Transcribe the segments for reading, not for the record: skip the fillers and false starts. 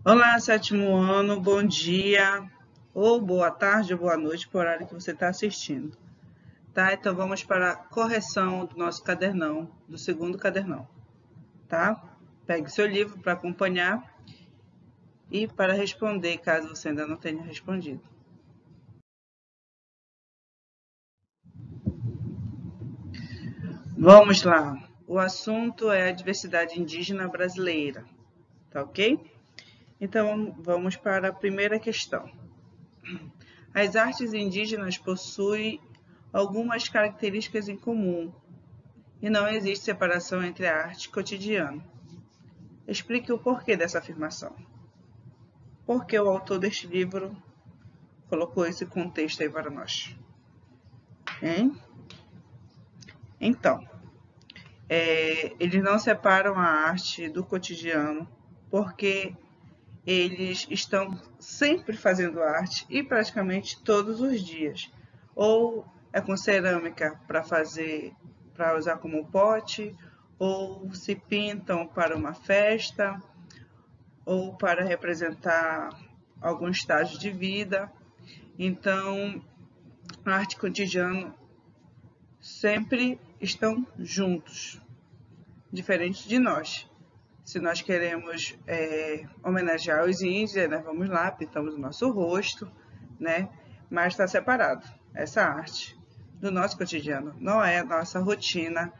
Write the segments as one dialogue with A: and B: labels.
A: Olá, sétimo ano, bom dia, ou boa tarde ou boa noite, por horário que você está assistindo. Tá? Então vamos para a correção do nosso cadernão, do segundo cadernão. Tá? Pegue seu livro para acompanhar e para responder, caso você ainda não tenha respondido. Vamos lá. O assunto é a diversidade indígena brasileira. Tá ok? Então vamos para a primeira questão. As artes indígenas possuem algumas características em comum e não existe separação entre a arte e cotidiano. Explique o porquê dessa afirmação. Por que o autor deste livro colocou esse contexto aí para nós? Hein? Então, eles não separam a arte do cotidiano porque eles estão sempre fazendo arte e praticamente todos os dias. Ou é com cerâmica para usar como pote, ou se pintam para uma festa, ou para representar algum estágio de vida. Então, a arte e cotidiano sempre estão juntos, diferente de nós. Se nós queremos homenagear os índios, né, vamos lá, pintamos o nosso rosto, né, mas está separado essa arte do nosso cotidiano. Não é nossa rotina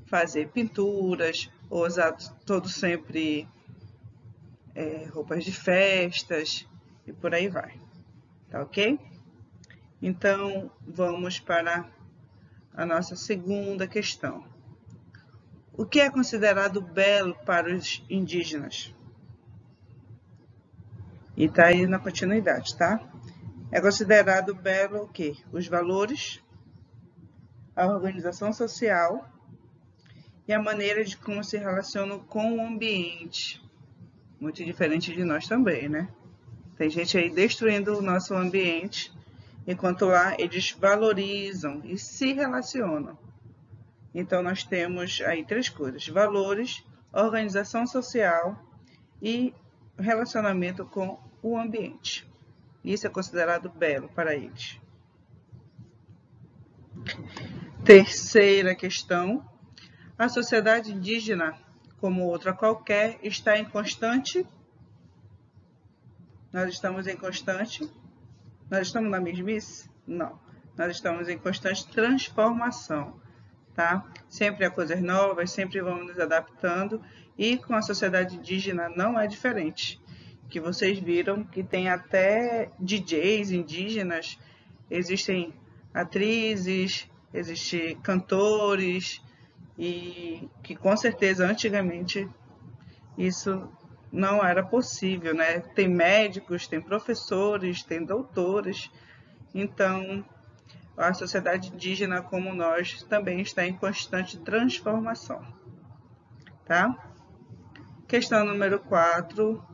A: fazer pinturas, ou usar todo sempre roupas de festas e por aí vai. Tá ok? Então, vamos para a nossa segunda questão. O que é considerado belo para os indígenas? E tá aí na continuidade, tá? É considerado belo o quê? Os valores, a organização social e a maneira de como se relacionam com o ambiente. Muito diferente de nós também, né? Tem gente aí destruindo o nosso ambiente, enquanto lá eles valorizam e se relacionam. Então, nós temos aí três coisas: valores, organização social e relacionamento com o ambiente. Isso é considerado belo para eles. Terceira questão: a sociedade indígena, como outra qualquer, está em constante. Nós estamos em constante. Nós estamos na mesmice? Não. Nós estamos em constante transformação. Tá? Sempre há coisas novas, sempre vamos nos adaptando, e com a sociedade indígena não é diferente. Que vocês viram que tem até DJs indígenas, existem atrizes, existem cantores, e que com certeza antigamente isso não era possível, né? Tem médicos, tem professores, tem doutores, então a sociedade indígena, como nós, também está em constante transformação. Tá? Questão número 4.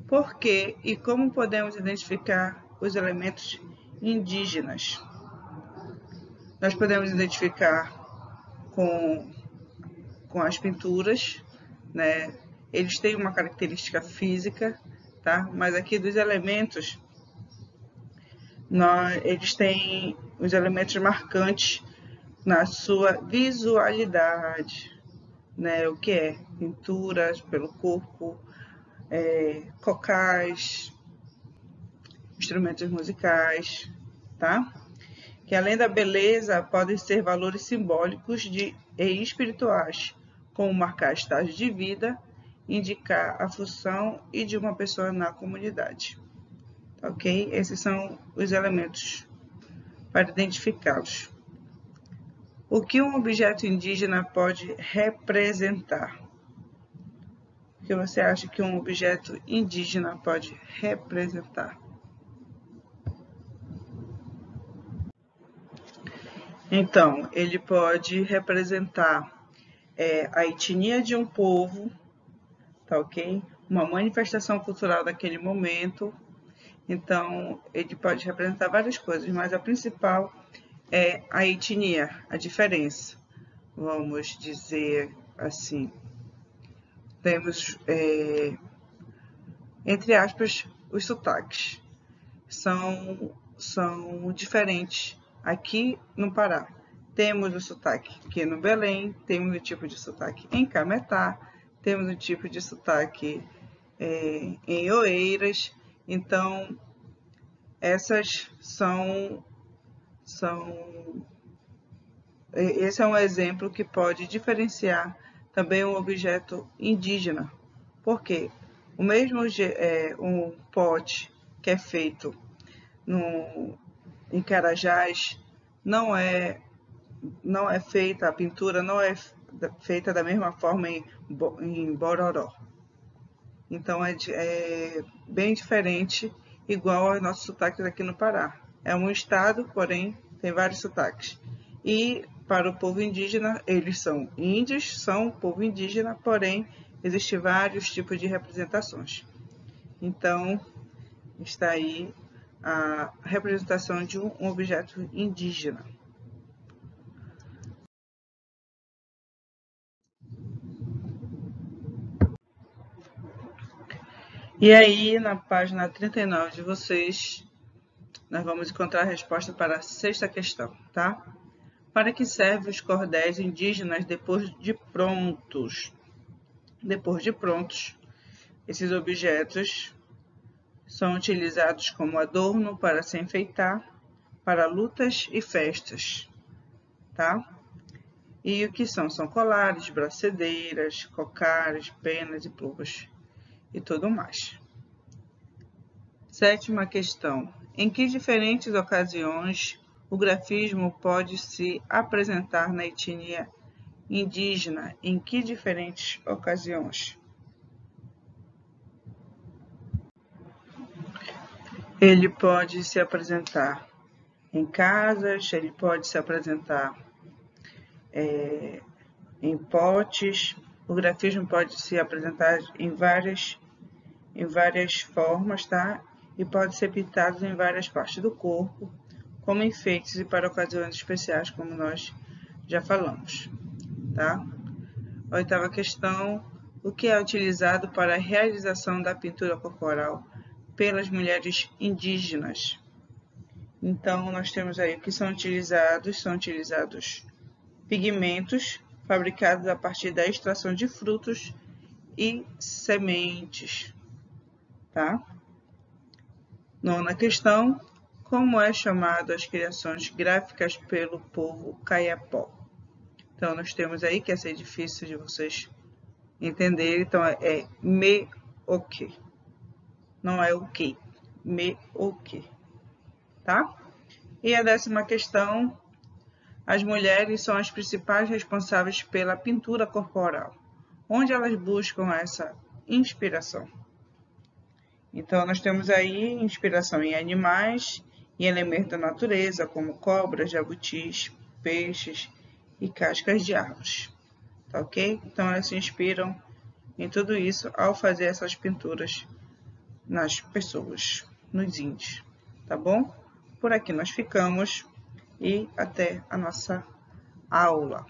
A: Por que e como podemos identificar os elementos indígenas? Nós podemos identificar com as pinturas, né? Eles têm uma característica física, tá? Mas aqui dos elementos, eles têm os elementos marcantes na sua visualidade, né? O que é? Pinturas pelo corpo, cocais, instrumentos musicais, tá? Que além da beleza, podem ser valores simbólicos e espirituais, como marcar estágio de vida, indicar a função e de uma pessoa na comunidade. Ok? Esses são os elementos para identificá-los. O que um objeto indígena pode representar? O que você acha que um objeto indígena pode representar? Então, ele pode representar a etnia de um povo, tá ok? Uma manifestação cultural daquele momento. Então, ele pode representar várias coisas, mas a principal é a etnia, a diferença. Vamos dizer assim, temos entre aspas, os sotaques são diferentes aqui no Pará. Temos o sotaque aqui no Belém, temos o tipo de sotaque em Cametá, temos o tipo de sotaque em Oeiras. Então, essas esse é um exemplo que pode diferenciar também um objeto indígena. Por quê? O mesmo um pote que é feito em Carajás não é feita, a pintura não é feita da mesma forma em Bororó. Então é bem diferente, igual aos nossos sotaques aqui no Pará. É um estado, porém tem vários sotaques. E para o povo indígena, eles são índios, são povo indígena, porém existem vários tipos de representações. Então está aí a representação de um objeto indígena. E aí, na página 39 de vocês, nós vamos encontrar a resposta para a sexta questão, tá? Para que servem os cordéis indígenas depois de prontos? Depois de prontos, esses objetos são utilizados como adorno para se enfeitar, para lutas e festas, tá? E o que são? São colares, bracedeiras, cocares, penas e pluvas e tudo mais. Sétima questão. Em que diferentes ocasiões o grafismo pode se apresentar na etnia indígena? Em que diferentes ocasiões? Ele pode se apresentar em casas, ele pode se apresentar em potes. O grafismo pode se apresentar em várias formas, tá? E pode ser pintado em várias partes do corpo, como enfeites e para ocasiões especiais, como nós já falamos, tá? Oitava questão: o que é utilizado para a realização da pintura corporal pelas mulheres indígenas? Então, nós temos aí o que são utilizados pigmentos fabricados a partir da extração de frutos e sementes, tá? Nona questão: como é chamado as criações gráficas pelo povo Kayapó? Então, nós temos aí, que essa é difícil de vocês entenderem, então é me-o-que, não é o que, me-o-que, tá? E a 10ª questão: as mulheres são as principais responsáveis pela pintura corporal. Onde elas buscam essa inspiração? Então, nós temos aí inspiração em animais e elementos da natureza, como cobras, jabutis, peixes e cascas de árvores. Tá ok? Então, elas se inspiram em tudo isso ao fazer essas pinturas nas pessoas, nos índios. Tá bom? Por aqui nós ficamos e até a nossa aula.